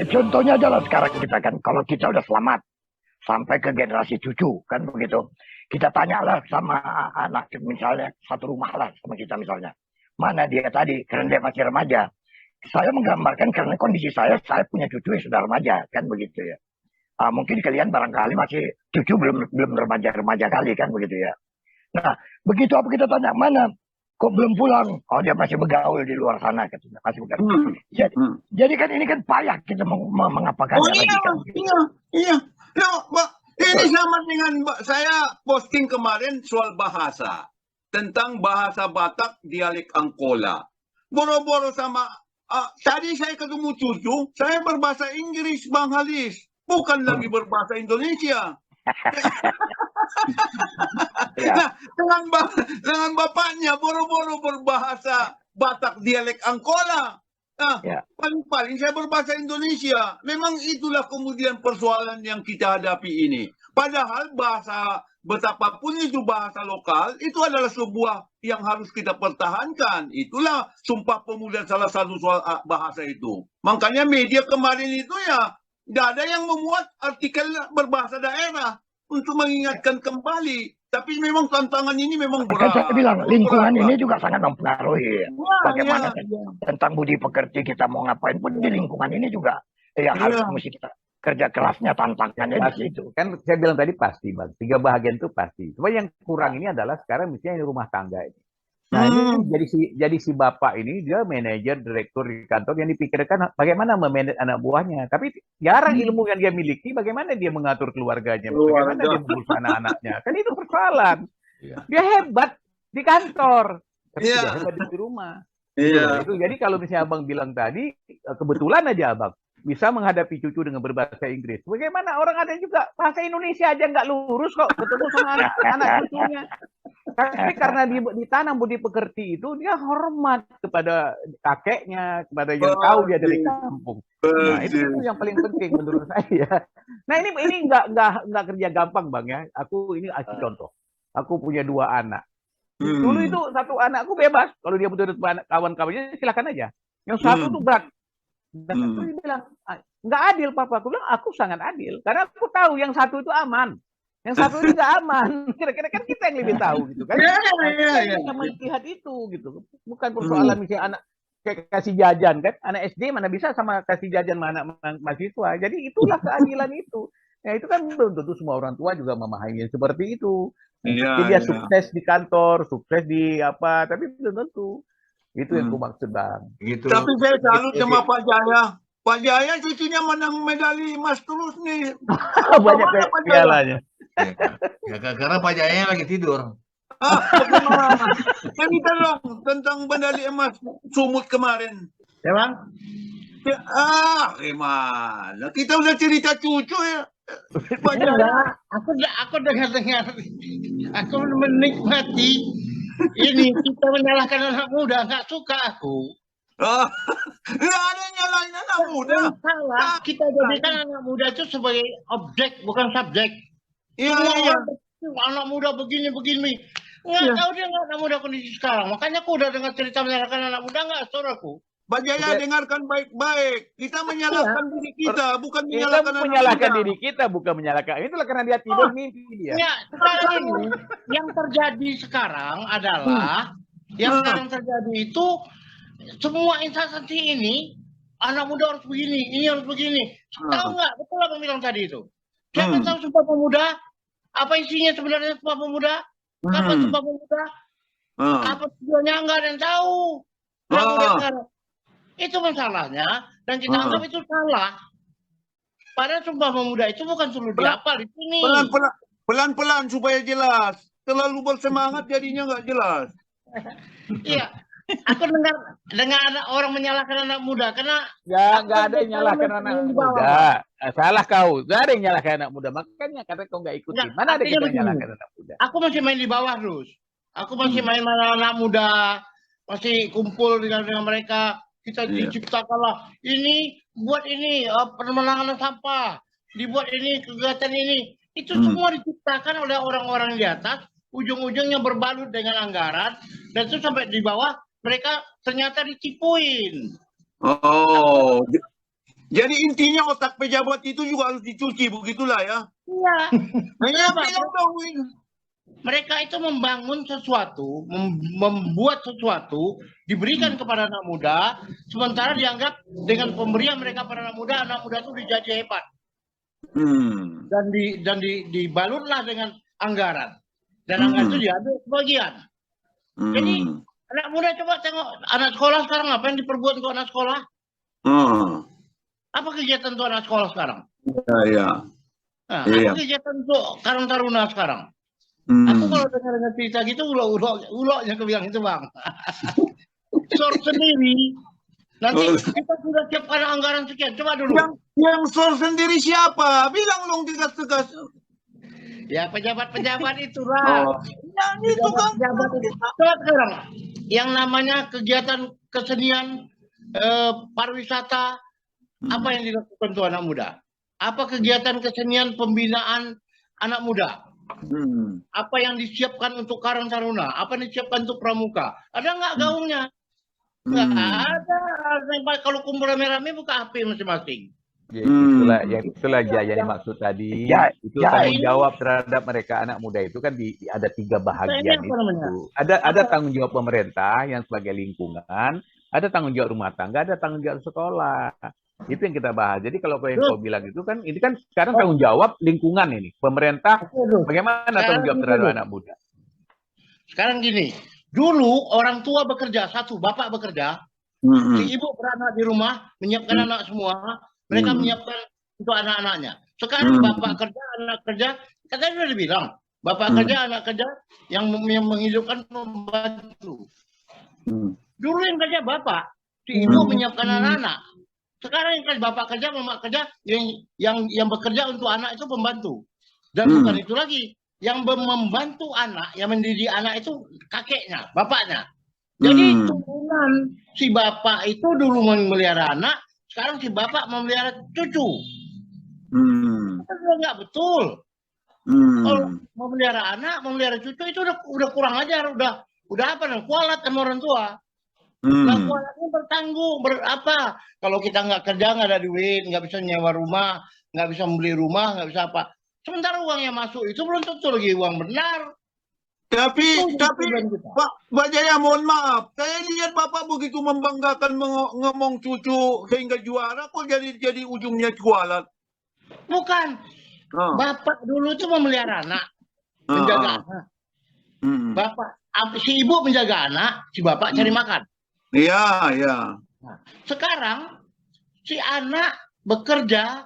contohnya adalah sekarang kita kan, kalau kita udah selamat sampai ke generasi cucu kan begitu. Kita tanyalah sama anak misalnya satu rumah lah sama kita misalnya. Mana dia tadi karena dia masih remaja. Saya menggambarkan karena kondisi saya punya cucu yang sudah remaja kan begitu ya. Mungkin kalian barangkali masih cucu belum remaja kali kan begitu ya. Nah, begitu apa kita tanya mana? Kok belum pulang? Oh, dia masih bergaul di luar sana katanya. Masih bergaul. Jadi kan ini kan payah kita mengapakannya lagi kan. Iya. Ya, Mbak, ini sama dengan Mbak, saya posting kemarin soal bahasa. Tentang bahasa Batak dialek Angkola. Boro-boro sama, tadi saya ketemu cucu, saya berbahasa Inggris, Bang Halis. Bukan lagi berbahasa Indonesia. Nah, dengan bapaknya boro-boro berbahasa Batak dialek Angkola. Nah, paling-paling saya berbahasa Indonesia. Memang itulah kemudian persoalan yang kita hadapi ini. Padahal bahasa, betapapun itu bahasa lokal, itu adalah sebuah yang harus kita pertahankan. Itulah Sumpah Pemuda salah satu soal bahasa itu. Makanya media kemarin itu ya, tidak ada yang memuat artikel berbahasa daerah untuk mengingatkan kembali. Tapi memang tantangan ini memang berat. Saya bilang lingkungan ini juga sangat mempengaruhi. Bagaimana tentang budi pekerti kita mau ngapain pun di lingkungan ini juga harus mesti kita kerja kerasnya, tantangannya di situ. Kan saya bilang tadi pasti, Bang. 3 bahagian itu pasti. Cuma yang kurang ini adalah sekarang misalnya ini rumah tangga ini. Nah, ini jadi si bapak ini dia manajer, direktur di kantor yang dipikirkan bagaimana memanage anak buahnya. Tapi jarang ilmu yang dia miliki, bagaimana dia mengatur keluarganya, bagaimana dia mengurus anak-anaknya. Kan itu persoalan. Dia hebat di kantor, tapi tidak hebat di rumah. Itu. Jadi kalau misalnya Abang bilang tadi, kebetulan aja Abang bisa menghadapi cucu dengan berbahasa Inggris. Bagaimana orang ada juga bahasa Indonesia aja nggak lurus kok ketemu sama anak cucunya. Tapi karena ditanam budi pekerti itu, dia hormat kepada kakeknya, kepada yang tahu dia dari kampung. Nah, itu yang paling penting menurut saya. Nah, ini nggak kerja gampang, Bang ya. Aku ini contoh. Aku punya 2 anak. Dulu itu satu anakku bebas. Kalau dia butuh kawan-kawannya silakan aja. Yang satu tuh berat. Dan aku bilang, nggak adil Papa. Aku bilang, aku sangat adil. Karena aku tahu yang satu itu aman. Yang satu ini nggak aman. Kira-kira kan kita yang lebih tahu gitu kan. Kita melihat itu gitu. Bukan persoalan misalnya anak kayak kasih jajan kan. Anak SD mana bisa sama kasih jajan sama anak mahasiswa. Jadi itulah keadilan itu. Ya itu kan belum tentu semua orang tua juga memahami seperti itu. Jadi dia sukses di kantor, sukses di apa, tapi belum tentu. Itu yang aku maksud, Bang. Gitu. Tapi saya salut sama Pak Jaya. Pak Jaya cucunya menang medali emas terus nih. Banyak pialanya. Ya, karena Pak Jaya lagi tidur. Cerita dong tentang medali emas Sumut kemarin. Ya, Bang? Gimana? Kita udah cerita cucu ya. Aku dengar. Aku menikmati ini kita menyalahkan anak muda, nggak suka aku. Nggak ada yang nyalahin anak muda. Salah, kita jadikan anak muda itu sebagai objek, bukan subjek. Iya. Anak muda begini. Nggak tahu dia anak muda kondisi sekarang. Makanya aku udah dengar cerita menyalahkan anak muda, nggak saudaraku. Pak Jaya dengarkan baik-baik. Kita menyalahkan diri kita, bukan menyalahkan anak menyalahkan muda. diri kita, bukan menyalahkan. Itulah karena dia tidur mimpi dia. Ya, sekarang ini yang terjadi sekarang adalah sekarang terjadi itu semua instansi ini anak muda harus begini, ini harus begini. Tahu nggak? Betul apa bilang tadi itu? Siapa tahu Sumpah Pemuda? Apa isinya sebenarnya Sumpah Pemuda? Apa Sumpah Pemuda? Apa tujuannya? Nggak ada yang tahu. Itu masalahnya, dan kita anggap itu salah. Padahal Sumpah Pemuda itu bukan suruh dihafal di sini. Pelan-pelan supaya jelas. Terlalu bersemangat jadinya nggak jelas. Iya. Aku dengar orang menyalahkan anak muda karena nggak ada yang nyalahkan anak muda. Salah kau. Nggak ada yang nyalahkan anak muda. Makanya karena kau nggak ikutin. Mana ada kita yang nyalahkan anak muda? Aku masih main di bawah terus. Aku masih main anak muda, masih kumpul dengan mereka. Kita diciptakanlah ini, buat ini penanganan sampah, dibuat ini kegiatan ini. Itu semua diciptakan oleh orang-orang di atas, ujung-ujungnya berbalut dengan anggaran, dan itu sampai di bawah mereka ternyata ditipuin. Jadi intinya otak pejabat itu juga harus dicuci, begitulah ya. Iya. Hanya Kenapa? bilang dong, Win. Mereka itu membangun sesuatu, membuat sesuatu, diberikan kepada anak muda, sementara dianggap dengan pemberian mereka pada anak muda itu dijajah hebat. Dan dibalutlah dengan anggaran. Dan anggaran itu diambil sebagian. Jadi anak muda coba tengok anak sekolah sekarang apa yang diperbuat untuk anak sekolah? Apa kegiatan untuk anak sekolah sekarang? Iya. Nah, apa kegiatan untuk Karang Taruna sekarang? Aku kalau dengar cerita gitu uloknya kebilang itu bang. Sor sendiri. Nanti kita sudah siapkan anggaran sekian. Coba dulu. Yang sor sendiri siapa? Bilang dong tegas-tegas. Ya pejabat-pejabat itulah. Yang itu kan. Pejabat itu. Coba sekarang. Yang namanya kegiatan kesenian, pariwisata, apa yang dilakukan untuk anak muda? Apa kegiatan kesenian pembinaan anak muda? Apa yang disiapkan untuk Karang Taruna? Apa yang disiapkan untuk pramuka? Ada nggak gaungnya? Nggak ada. Kalau kumpul rame-rame buka HP masing-masing. Ya, itulah yang dimaksud tadi. Itu tanggung jawab terhadap mereka anak muda itu kan ada 3 bahagian itu. Ada tanggung jawab pemerintah yang sebagai lingkungan, ada tanggung jawab rumah tangga, ada tanggung jawab sekolah. Itu yang kita bahas. Jadi kalau kau bilang itu kan, ini kan sekarang tanggung jawab lingkungan ini. Pemerintah, bagaimana tanggung jawab terhadap anak muda? Sekarang gini, dulu orang tua bekerja, bapak bekerja, si ibu beranak di rumah, menyiapkan anak semua, mereka menyiapkan untuk anak-anaknya. Sekarang bapak kerja, anak kerja, katanya sudah dibilang, bapak kerja, anak kerja, yang menghidupkan pembantu. Dulu yang kerja bapak, si ibu menyiapkan anak-anak. Sekarang yang bapak kerja, mama kerja, yang bekerja untuk anak itu pembantu. Dan bukan itu lagi, yang membantu anak, yang mendidik anak itu kakeknya, bapaknya. Jadi turunan si bapak itu dulu memelihara anak, sekarang si bapak memelihara cucu. Itu nggak betul. Kalau memelihara anak, memelihara cucu itu udah kurang ajar, udah apa nih, kualat sama orang tua. Nah, kualatnya bertanggung, berapa? Kalau kita nggak kerja, nggak ada duit, nggak bisa nyewa rumah, nggak bisa membeli rumah, nggak bisa apa. Sementara uang yang masuk itu belum tentu lagi uang benar. Tapi Pak Jaya, mohon maaf, saya lihat Bapak begitu membanggakan ngomong cucu sehingga juara, kok jadi ujungnya kualat? Bukan. Bapak dulu itu memelihara anak, menjaga anak. Bapak, si ibu menjaga anak, si bapak cari makan. Iya. Nah, sekarang si anak bekerja,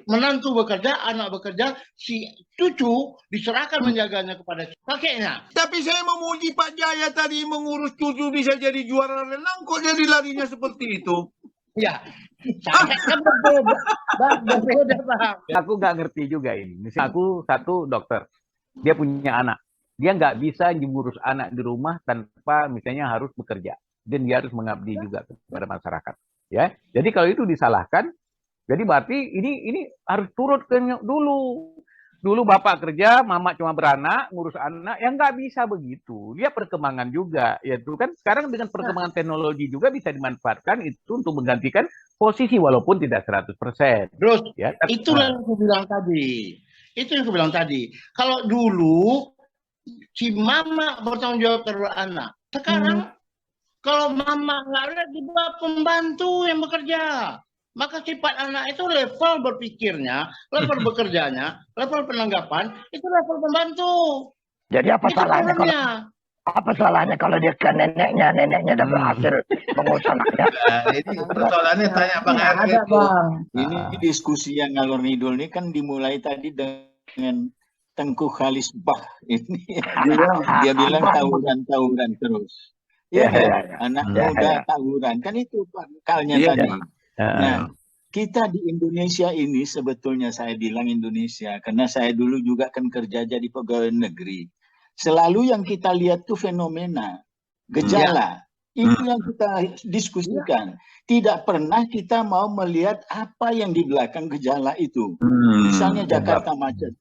menantu bekerja, anak bekerja, si cucu diserahkan menjaganya kepada kakeknya. Tapi saya memuji Pak Jaya tadi mengurus cucu bisa jadi juara renang, kok jadi larinya seperti itu? Ya, saya kan berbeda bang. Aku nggak ngerti juga ini. Misalnya aku satu dokter, dia punya anak, dia nggak bisa ngurus anak di rumah tanpa misalnya harus bekerja. Dan dia harus mengabdi juga kepada masyarakat. Ya, jadi kalau itu disalahkan, jadi berarti ini harus turut ke dulu. Dulu bapak kerja, mama cuma beranak, ngurus anak, yang nggak bisa begitu. Dia perkembangan juga, yaitu kan sekarang dengan perkembangan teknologi juga bisa dimanfaatkan itu untuk menggantikan posisi walaupun tidak 100%. Terus, ya, itulah yang aku bilang tadi. Itu yang aku bilang tadi. Kalau dulu si mama bertanggung jawab terhadap anak, sekarang kalau mama nggak ada, di bawah pembantu yang bekerja. Maka sifat anak itu level berpikirnya, level bekerjanya, level penanggapan, itu level pembantu. Jadi apa salahnya kalau dia ke neneknya udah berhasil mengurus anaknya? Ini persoalannya tanya Bang Arif. Ini diskusi yang ngalor ngidul ini kan dimulai tadi dengan Tengku Khalisbah ini. Dia bilang tawuran terus. Anak muda tawuran, kan itu kalnya tadi. Nah, kita di Indonesia ini sebetulnya saya bilang Indonesia, karena saya dulu juga kan kerja jadi pegawai negeri. Selalu yang kita lihat tuh fenomena, gejala. Itu yang kita diskusikan. Tidak pernah kita mau melihat apa yang di belakang gejala itu. Misalnya Jakarta macet.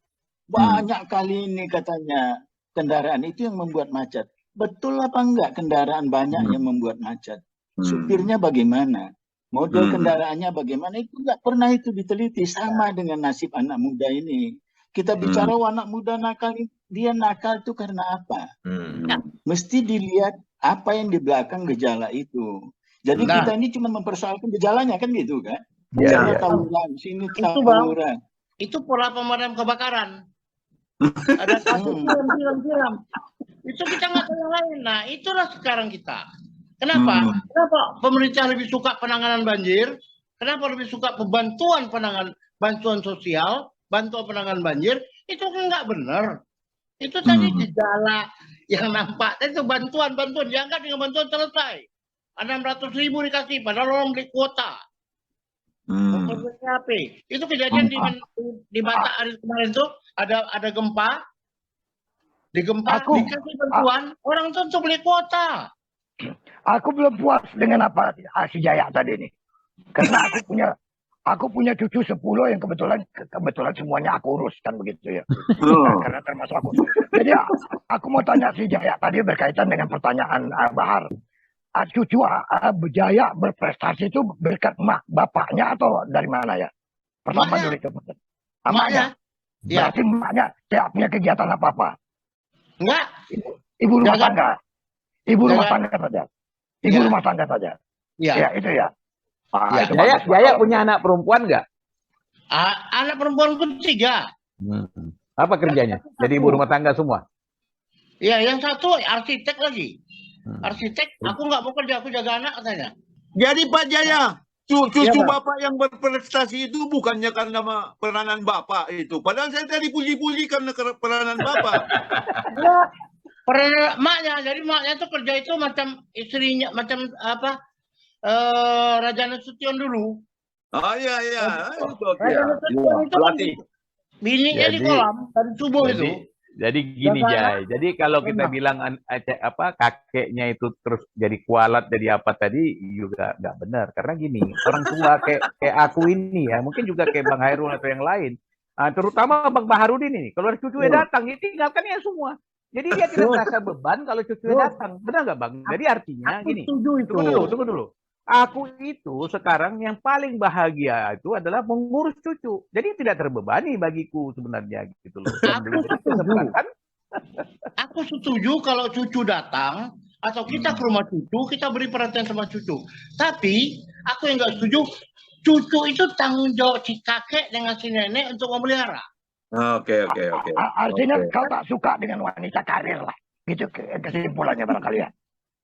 Banyak kali ini katanya kendaraan itu yang membuat macet. Betul apa enggak kendaraan banyak yang membuat macet? Supirnya bagaimana? model kendaraannya bagaimana, itu nggak pernah itu diteliti. Sama dengan nasib anak muda ini. Kita bicara anak muda nakal, dia nakal itu karena apa? Mesti dilihat apa yang di belakang gejala itu. Jadi kita ini cuma mempersoalkan gejalanya kan gitu kan? Sana tawuran, sini tawuran. Itu pola pemadam kebakaran. Ada satu siram. Itu kita nggak tahu yang lain. Nah, itulah sekarang kita. Kenapa? Kenapa pemerintah lebih suka penanganan banjir? Kenapa lebih suka bantuan sosial, bantuan penanganan banjir? Itu kan nggak benar. Itu tadi gejala yang nampak. Itu bantuan diangkat dengan bantuan selesai. 600.000 dikasih, padahal orang beli kuota. Itu kejadian di Batak hari kemarin tuh ada gempa. Di gempa dikasih bantuan, orang tuh untuk beli kuota. Aku belum puas dengan apa si Jaya tadi ini. Karena aku punya cucu 10 yang kebetulan semuanya aku urus kan begitu ya. Karena termasuk aku. Jadi aku mau tanya si Jaya tadi berkaitan dengan pertanyaan Bahar. Cucu Jaya berprestasi itu berkat bapaknya atau dari mana ya? Pertama dulu itu. Emaknya. Berarti emaknya tidak punya kegiatan apa-apa. Enggak. Ibu rumah tangga. Ibu rumah tangga saja. Ibu rumah tangga saja. Iya. Ya, itu ya. Jaya punya anak perempuan nggak? Anak perempuan pun 3. Apa kerjanya? Jadi ibu rumah tangga semua? Iya, yang satu arsitek lagi. Arsitek, aku nggak mau kerja, aku jaga anak katanya. Jadi Pak Jaya, cucu Bapak yang berprestasi itu bukannya karena peranan Bapak itu. Padahal saya tadi puji-puji karena peranan Bapak. Peranan maknya, jadi maknya itu kerja itu macam istrinya, macam apa? Raja Nasution dulu. Oh iya. Raja Nasution itu bininya di kolam dari subuh itu. Jadi gini Jai, jadi kalau kita bilang kakeknya itu terus jadi kualat, jadi apa tadi juga nggak benar. Karena gini, orang tua kayak aku ini ya, mungkin juga kayak Bang Hairul atau yang lain, terutama Bang Baharudin ini, kalau cucunya datang, ya tinggalkannya semua. Jadi dia tidak merasa beban kalau cucunya datang, benar nggak Bang? Jadi artinya gini, tunggu dulu. Aku itu sekarang yang paling bahagia itu adalah mengurus cucu. Jadi tidak terbebani bagiku sebenarnya gitu loh. Aku setuju kalau cucu datang atau kita ke rumah cucu, kita beri perhatian sama cucu. Tapi aku yang nggak setuju, cucu itu tanggung jawab si kakek dengan si nenek untuk memelihara. Oke. Artinya kau tak suka dengan wanita karir lah. Gitu kesimpulannya barangkali ya.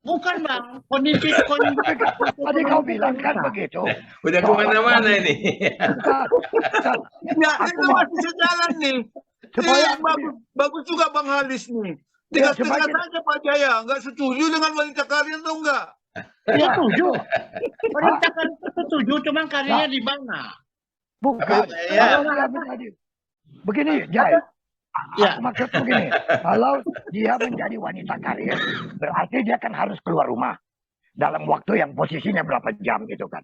Bukan Bang, kondisi tadi kau bilang kan begitu. Udah kemana-mana ini. Ini masih sejalan nih. Bagus juga Bang Halis nih. Tengah-tengah saja Pak Jaya, nggak setuju dengan wanita karir atau enggak? Ya setuju. Wanita karir setuju, cuman karirnya di mana? Bukan. Begini, Jai. Maksud begini, kalau dia menjadi wanita karir, berarti dia kan harus keluar rumah dalam waktu yang posisinya berapa jam gitu kan.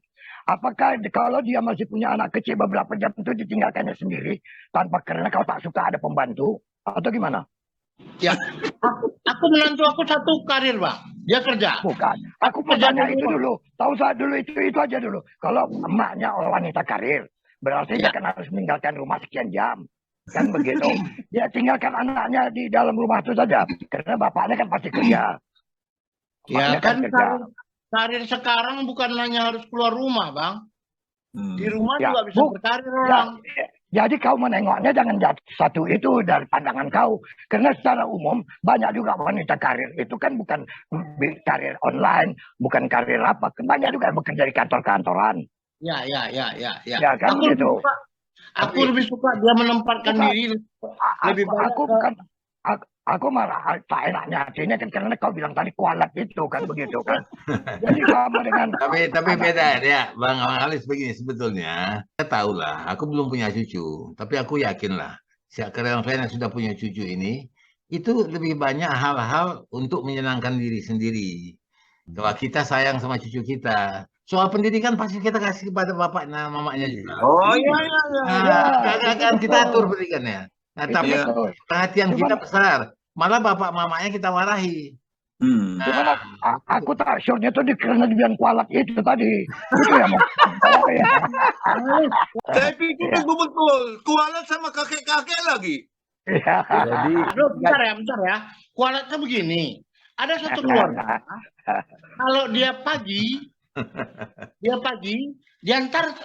Apakah kalau dia masih punya anak kecil beberapa jam itu ditinggalkannya sendiri tanpa karena kau tak suka ada pembantu atau gimana? Ya, aku menantu aku satu karir Bang, dia kerja. Bukan, aku bertanya itu dulu, tahu saya dulu itu aja dulu. Kalau emaknya wanita karir, berarti dia kan harus meninggalkan rumah sekian jam. Kan begitu. Dia tinggalkan anaknya di dalam rumah itu saja. Karena bapaknya kan pasti kerja. Ya kan karir sekarang bukan hanya harus keluar rumah Bang. Di rumah juga bisa berkarir orang. Jadi kau menengoknya jangan satu itu dari pandangan kau. Karena secara umum banyak juga wanita karir. Itu kan bukan karir online. Bukan karir apa. Banyak juga yang bekerja di kantor-kantoran. Ya. Ya kan gitu. Aku lebih suka dia menempatkan diri lebih banyak. Aku malah tak enaknya artinya kan karena kau bilang tadi kualat itu kan begitu kan. Jadi sama dengan tapi beda ya Bang Halis begini sebetulnya. Saya tahu lah, aku belum punya cucu, tapi aku yakin lah sekarang saya yang sudah punya cucu ini itu lebih banyak hal-hal untuk menyenangkan diri sendiri. Bahwa kita sayang sama cucu kita. Soal pendidikan pasti kita kasih kepada bapak dan mamanya juga. Oh iya. Kan kita atur pendidikannya. Nah, tapi perhatian kita besar. Malah bapak mamanya kita marahi. Gimana? Aku tak sure-nya tuh karena dia kualat itu tadi. Itu ya mau. Ya. Saya pikir betul-betul kualat sama kakek-kakek lagi. Jadi Bentar ya. Kualatnya begini. Ada satu keluarga. Kalau dia pagi, diantar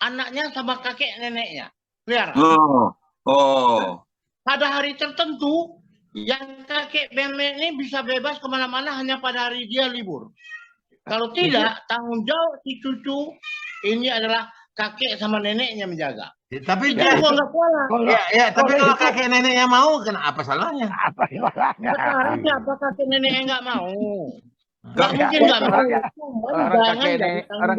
anaknya sama kakek neneknya. Lihat. Pada hari tertentu, yang kakek nenek ini bisa bebas kemana-mana hanya pada hari dia libur. Kalau tidak, tanggung jawab si cucu ini adalah kakek sama neneknya menjaga. Tapi Itu gua nggak kualat. tapi kalau kakek neneknya mau, kenapa salahnya? Apa salahnya? Sekarang siapa kakek neneknya nggak mau? Nggak mungkin nggak mau. Orang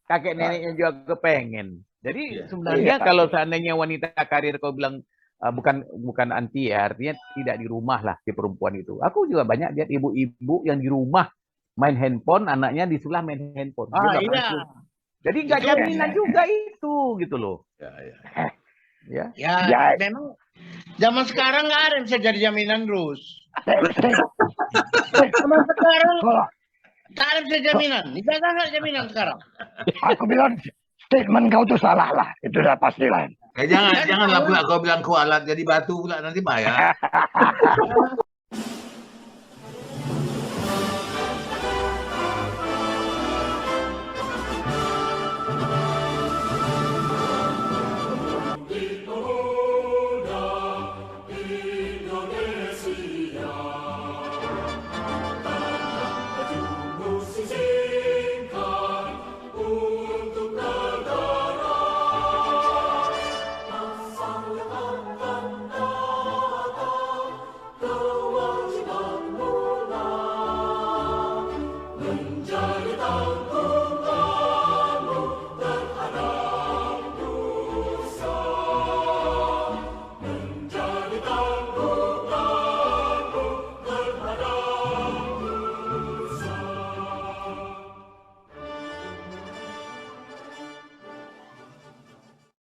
kakek neneknya juga kepengen. Jadi sebenarnya kalau seandainya wanita karir kau bilang bukan anti ya, artinya tidak di rumah lah si perempuan itu. Aku juga banyak lihat ibu-ibu yang di rumah main handphone, anaknya di sebelah main handphone. Iya. Jadi nggak jaminan juga itu gitu loh. Ya. Memang zaman sekarang nggak ada yang bisa jadi jaminan terus. Zaman sekarang nggak ada yang bisa jaminan. Dijaga nggak jaminan sekarang? Aku bilang statement kau tuh salah lah. Itu udah pasti lah. Janganlah pula kau bilang kualat jadi batu pula nanti bahaya.